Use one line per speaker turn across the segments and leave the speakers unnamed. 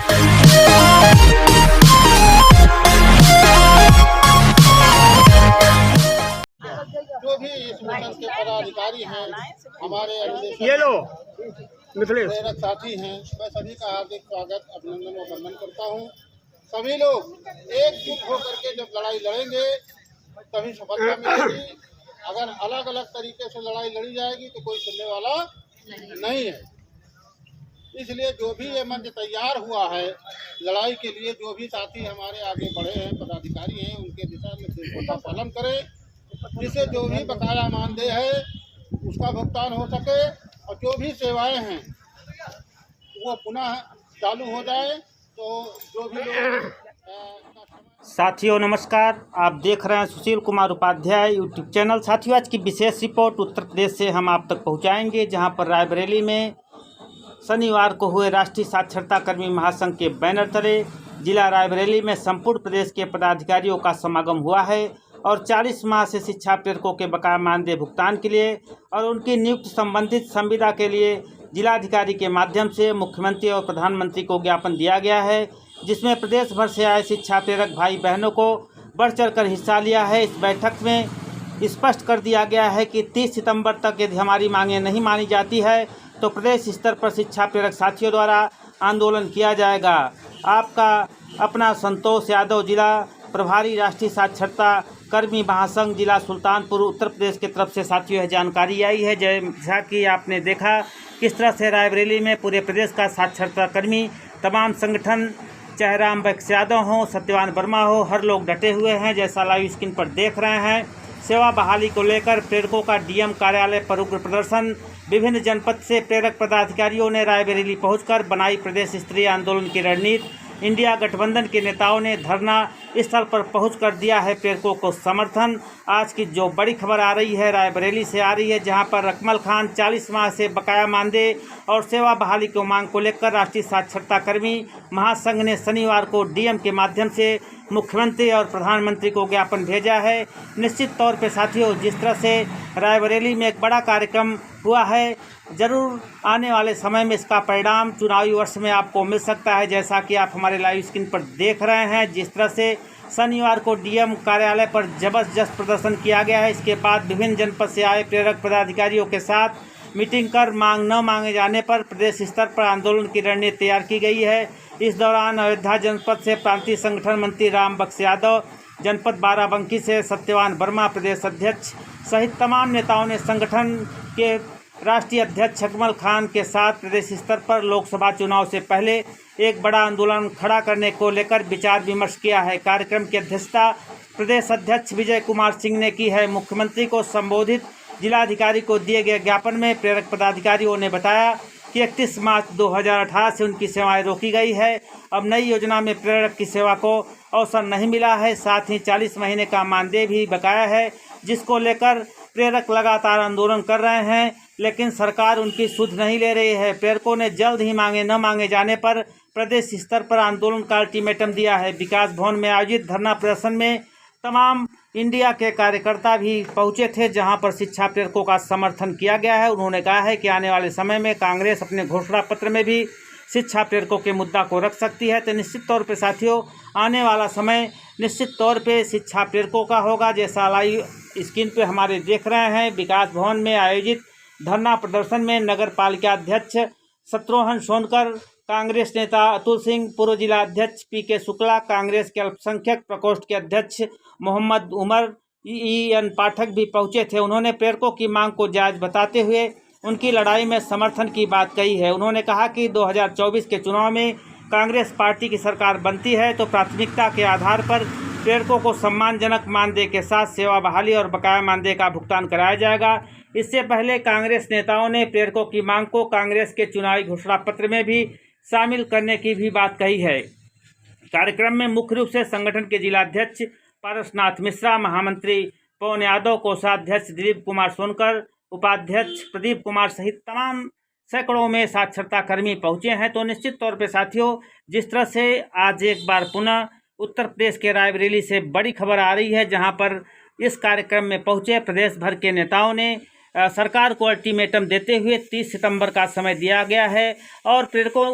जो भी इस मिशन के पदाधिकारी हैं, हमारे
ये लो मिथिलेश
प्रेरक साथी हैं, मैं सभी का हार्दिक स्वागत, अभिनंदन और वंदन करता हूं। सभी लोग एकजुट होकर के जब लड़ाई लड़ेंगे तभी सफलता मिलेगी। अगर अलग अलग तरीके से लड़ाई लड़ी जाएगी तो कोई सुनने वाला नहीं है। इसलिए जो भी ये मंच तैयार हुआ है लड़ाई के लिए, जो भी साथी हमारे आगे बढ़े हैं, पदाधिकारी हैं, उनके दिशा निर्देशों का पालन करें, जिससे जो भी बकाया मानदेय है उसका भुगतान हो सके और जो भी सेवाएं हैं वो पुनः चालू हो जाए। तो जो भी लोग
साथियों नमस्कार, आप देख रहे हैं सुशील कुमार उपाध्याय यूट्यूब चैनल। साथियों आज की विशेष रिपोर्ट उत्तर प्रदेश से हम आप तक पहुंचाएंगे, जहां पर रायबरेली में शनिवार को हुए राष्ट्रीय साक्षरता कर्मी महासंघ के बैनर तले जिला रायबरेली में संपूर्ण प्रदेश के पदाधिकारियों का समागम हुआ है और 40 माह से शिक्षा प्रेरकों के बकाया मानदेय भुगतान के लिए और उनकी नियुक्ति संबंधित संविदा के लिए जिलाधिकारी के माध्यम से मुख्यमंत्री और प्रधानमंत्री को ज्ञापन दिया गया है, जिसमें प्रदेश भर से आए शिक्षा प्रेरक भाई बहनों को बढ़ चढ़कर हिस्सा लिया है। इस बैठक में स्पष्ट कर दिया गया है कि 30 सितंबर तक यदि हमारी मांगें नहीं मानी जाती है तो प्रदेश स्तर पर शिक्षा प्रेरक साथियों द्वारा आंदोलन किया जाएगा। आपका अपना संतोष यादव, जिला प्रभारी राष्ट्रीय साक्षरता कर्मी महासंघ जिला सुल्तानपुर उत्तर प्रदेश की तरफ से साथियों यह जानकारी आई है। जैसा कि आपने देखा किस तरह से रायबरेली में पूरे प्रदेश का साक्षरता कर्मी, तमाम संगठन, चाहे राम बख्श यादव हो, सत्यवान वर्मा हो, हर लोग डटे हुए हैं। जैसा लाइव स्क्रीन पर देख रहे हैं, सेवा बहाली को लेकर प्रेरकों का डीएम कार्यालय पर उग्र प्रदर्शन। विभिन्न जनपद से प्रेरक पदाधिकारियों ने रायबरेली पहुंचकर बनाई प्रदेश स्तरीय आंदोलन की रणनीति। इंडिया गठबंधन के नेताओं ने धरना स्थल पर पहुंचकर दिया है प्रेरकों को समर्थन। आज की जो बड़ी खबर आ रही है रायबरेली से आ रही है, जहां पर रकमल खान 40 माह से बकाया मानदेय और सेवा बहाली की मांग को लेकर राष्ट्रीय साक्षरता कर्मी महासंघ ने शनिवार को डीएम के माध्यम से मुख्यमंत्री और प्रधानमंत्री को ज्ञापन भेजा है। निश्चित तौर पर साथियों, जिस तरह से रायबरेली में एक बड़ा कार्यक्रम हुआ है, जरूर आने वाले समय में इसका परिणाम चुनावी वर्ष में आपको मिल सकता है। जैसा कि आप हमारे लाइव स्क्रीन पर देख रहे हैं, जिस तरह से शनिवार को डीएम कार्यालय पर जबरदस्त प्रदर्शन किया गया है। इसके बाद विभिन्न जनपद से आए प्रेरक पदाधिकारियों के साथ मीटिंग कर मांग न मांगे जाने पर प्रदेश स्तर पर आंदोलन की रणनीति तैयार की गई है। इस दौरान अयोध्या जनपद से प्रांतीय संगठन मंत्री राम बख्श यादव, जनपद बाराबंकी से सत्यवान वर्मा प्रदेश अध्यक्ष सहित तमाम नेताओं ने संगठन के राष्ट्रीय अध्यक्ष अकमल खान के साथ प्रदेश स्तर पर लोकसभा चुनाव से पहले एक बड़ा आंदोलन खड़ा करने को लेकर विचार विमर्श किया है। कार्यक्रम की अध्यक्षता प्रदेश अध्यक्ष विजय कुमार सिंह ने की है। मुख्यमंत्री को संबोधित जिलाधिकारी को दिए गए ज्ञापन में प्रेरक पदाधिकारियों ने बताया कि 31 मार्च 2018 से उनकी सेवाएं रोकी गई है। अब नई योजना में प्रेरक की सेवा को अवसर नहीं मिला है। साथ ही 40 महीने का मानदेय भी बकाया है, जिसको लेकर प्रेरक लगातार आंदोलन कर रहे हैं, लेकिन सरकार उनकी सुध नहीं ले रही है। प्रेरकों ने जल्द ही मांगे न मांगे जाने पर प्रदेश स्तर पर आंदोलन का अल्टीमेटम दिया है। विकास भवन में आयोजित धरना प्रदर्शन में तमाम इंडिया के कार्यकर्ता भी पहुंचे थे, जहां पर शिक्षा प्रेरकों का समर्थन किया गया है। उन्होंने कहा है कि आने वाले समय में कांग्रेस अपने घोषणा पत्र में भी शिक्षा प्रेरकों के मुद्दा को रख सकती है। तो निश्चित तौर पे साथियों, आने वाला समय निश्चित तौर पे शिक्षा प्रेरकों का होगा। जैसा लाइव स्क्रीन पे हमारे देख रहे हैं, विकास भवन में आयोजित धरना प्रदर्शन में नगर पालिका अध्यक्ष शत्रुघ्न सोनकर, कांग्रेस नेता अतुल सिंह, पूर्व जिला अध्यक्ष पीके शुक्ला, कांग्रेस के अल्पसंख्यक प्रकोष्ठ के अध्यक्ष मोहम्मद उमर EN पाठक भी पहुंचे थे। उन्होंने प्रेरकों की मांग को जायज बताते हुए उनकी लड़ाई में समर्थन की बात कही है। उन्होंने कहा कि 2024 के चुनाव में कांग्रेस पार्टी की सरकार बनती है तो प्राथमिकता के आधार पर प्रेरकों को सम्मानजनक मानदेय के साथ सेवा बहाली और बकाया मानदेय का भुगतान कराया जाएगा। इससे पहले कांग्रेस नेताओं ने प्रेरकों की मांग को कांग्रेस के चुनावी घोषणा पत्र में भी शामिल करने की भी बात कही है। कार्यक्रम में मुख्य रूप से संगठन के जिलाध्यक्ष पारसनाथ मिश्रा, महामंत्री पवन यादव, कोषाध्यक्ष दिलीप कुमार सोनकर, उपाध्यक्ष प्रदीप कुमार सहित तमाम सैकड़ों में साक्षरता कर्मी पहुंचे हैं। तो निश्चित तौर पे साथियों, जिस तरह से आज एक बार पुनः उत्तर प्रदेश के रायबरेली से बड़ी खबर आ रही है, जहां पर इस कार्यक्रम में पहुंचे प्रदेश भर के नेताओं ने सरकार को अल्टीमेटम देते हुए 30 सितंबर का समय दिया गया है और प्रेरकों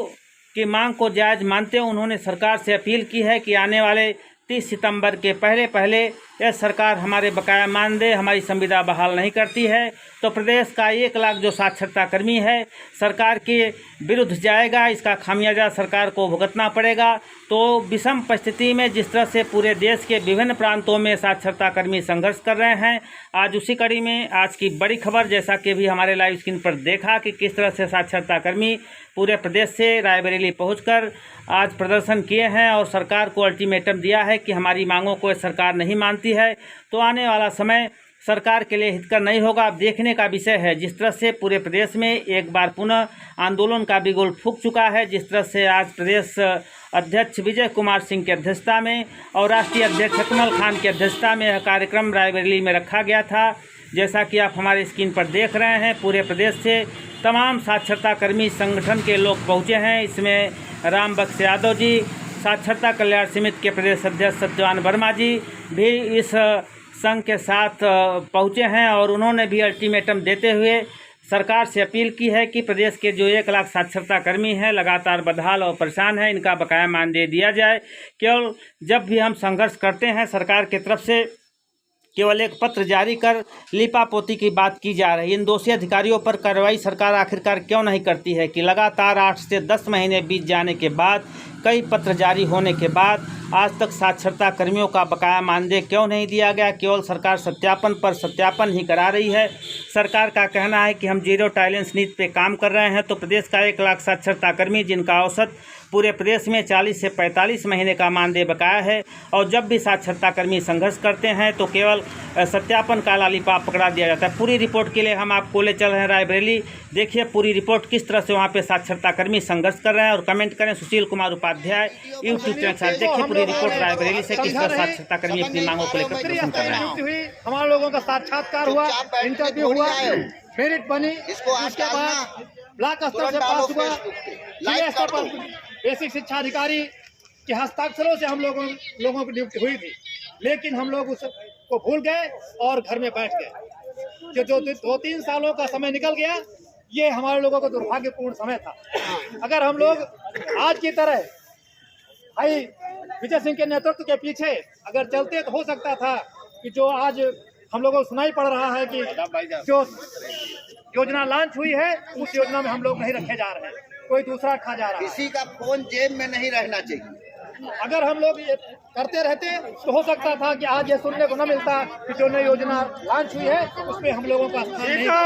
की मांग को जायज़ मानते हुए उन्होंने सरकार से अपील की है कि आने वाले 30 सितंबर के पहले यह सरकार हमारे बकाया मानदेय हमारी संविदा बहाल नहीं करती है तो प्रदेश का 1 लाख जो साक्षरता कर्मी है सरकार के विरुद्ध जाएगा। इसका खामियाजा सरकार को भुगतना पड़ेगा। तो विषम परिस्थिति में जिस तरह से पूरे देश के विभिन्न प्रांतों में साक्षरता कर्मी संघर्ष कर रहे हैं, आज उसी कड़ी में आज की बड़ी खबर, जैसा कि भी हमारे लाइव स्क्रीन पर देखा कि किस तरह से साक्षरता कर्मी पूरे प्रदेश से रायबरेली पहुंचकर आज प्रदर्शन किए हैं और सरकार को अल्टीमेटम दिया है कि हमारी मांगों को सरकार नहीं मानती है तो आने वाला समय सरकार के लिए हितकर नहीं होगा। अब देखने का विषय है जिस तरह से पूरे प्रदेश में एक बार पुनः आंदोलन का बिगुल फूंक चुका है। जिस तरह से आज प्रदेश अध्यक्ष विजय कुमार सिंह की अध्यक्षता में और राष्ट्रीय अध्यक्ष अकमल खान की अध्यक्षता में यह कार्यक्रम रायबरेली में रखा गया था। जैसा कि आप हमारे स्क्रीन पर देख रहे हैं, पूरे प्रदेश से तमाम साक्षरता कर्मी संगठन के लोग पहुँचे हैं। इसमें राम बख्श यादव जी, साक्षरता कल्याण समिति के प्रदेश अध्यक्ष सत्यवान वर्मा जी भी इस संघ के साथ पहुँचे हैं और उन्होंने भी अल्टीमेटम देते हुए सरकार से अपील की है कि प्रदेश के जो 1 लाख साक्षरता कर्मी हैं लगातार बदहाल और परेशान हैं, इनका बकाया मानदेय दिया जाए। केवल जब भी हम संघर्ष करते हैं सरकार की तरफ से केवल एक पत्र जारी कर लीपापोती की बात की जा रही है। इन दोषी अधिकारियों पर कार्रवाई सरकार आखिरकार क्यों नहीं करती है कि लगातार 8 से 10 महीने बीत जाने के बाद, कई पत्र जारी होने के बाद आज तक साक्षरता कर्मियों का बकाया मानदेय क्यों नहीं दिया गया। केवल सरकार सत्यापन पर सत्यापन ही करा रही है। सरकार का कहना है कि हम जीरो टॉलरेंस नीति पे काम कर रहे हैं तो प्रदेश का 1 लाख साक्षरता कर्मी जिनका औसत पूरे प्रदेश में 40 से 45 महीने का मानदेय बकाया है और जब भी साक्षरता कर्मी संघर्ष करते हैं तो केवल सत्यापन का लालीपाप पकड़ा दिया जाता है। पूरी रिपोर्ट के लिए हम आपको ले चल रहे हैं रायबरेली। देखिए पूरी रिपोर्ट किस तरह से वहाँ पे साक्षरता कर्मी संघर्ष कर रहे हैं और कमेंट करें। सुशील कुमार उपाध्याय यूट्यूब चैनल से देखिए पूरी रिपोर्ट रायबरेली से किस तरह साक्षरता कर्मी अपनी मांगों को लेकर प्रदर्शन कर रहे हैं।
हमारे लोगों का साक्षात्कार हुआ, इंटरव्यू हुआ, मेरिट बनी, उसके बाद ब्लॉक स्तर से पास हुआ, जिला स्तर पर बेसिक शिक्षा अधिकारी के हस्ताक्षरों से हम लोगों की नियुक्ति हुई थी, लेकिन हम लोग उसको भूल गए और घर में बैठ गए। जो 2-3 सालों का समय निकल गया, ये हमारे लोगों का दुर्भाग्यपूर्ण समय था। अगर हम लोग आज की तरह भाई विजय सिंह के नेतृत्व के पीछे अगर चलते तो हो सकता था कि जो आज हम लोगों को सुनाई पड़ रहा है कि जो योजना लॉन्च हुई है उस योजना में हम लोग नहीं रखे जा रहे हैं, कोई दूसरा खा जा रहा है।
किसी का फोन जेब में नहीं रहना चाहिए।
अगर हम लोग ये करते रहते तो हो सकता था कि आज ये सुनने को न मिलता कि जो नई योजना लॉन्च हुई है उसमें हम लोगों का
एकता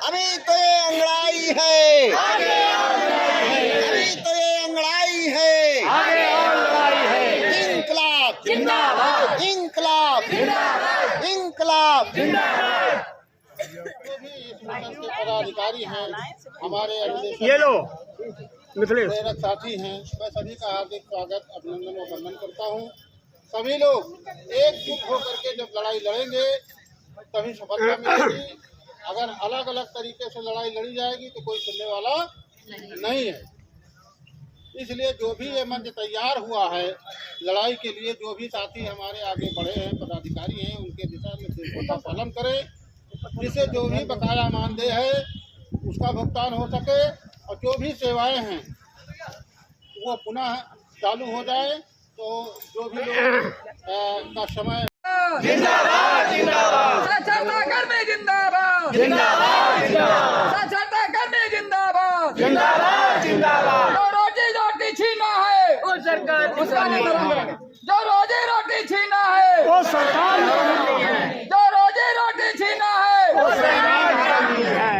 अभी तो ये अंगड़ाई है, अभी तो ये अंगड़ाई है, इंकलाब जिंदाबाद, इंकलाब इंकलाब जिंदाबाद।
जो भी इस संगठन के पदाधिकारी हैं, हमारे
ये लो
प्रेरक साथी हैं, मैं सभी का हार्दिक स्वागत, अभिनंदन और वंदन करता हूं। सभी लोग एकजुट होकर के जब लड़ाई लड़ेंगे तभी सफलता मिलेगी। अगर अलग अलग तरीके से लड़ाई लड़ी जाएगी तो कोई सुनने वाला नहीं है। इसलिए जो भी ये मंच तैयार हुआ है लड़ाई के लिए, जो भी साथी हमारे आगे बढ़े हैं, पदाधिकारी हैं, उनके दिशा निर्देशों का पालन करें, जिससे जो भी बकाया मानदेय है उसका भुगतान हो सके और जो भी सेवाएं हैं वो पुनः चालू हो जाए। तो जो भी लोग का समय
जिंदाबाद जिंदाबाद, साक्षरता कर्मी जिंदाबाद जिंदाबाद जिंदाबाद, साक्षरता कर्मी जिंदाबाद जिंदाबाद जिंदाबाद। जो रोजी छीना है वो सरकार, उसका नहीं, जो रोजी छीना है वो सरकार, जो रोजी छीना है वो सरकार।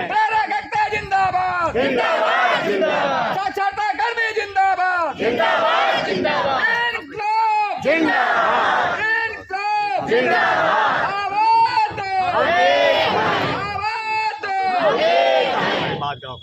प्रेरक एकता जिंदाबाद जिंदाबाद जिंदाबाद, साक्षरता कर्मी जिंदाबाद जिंदाबाद जिंदाबाद, इनकलाब जिंदाबाद जिंदाबाद, आवाज दो, आवाज दो।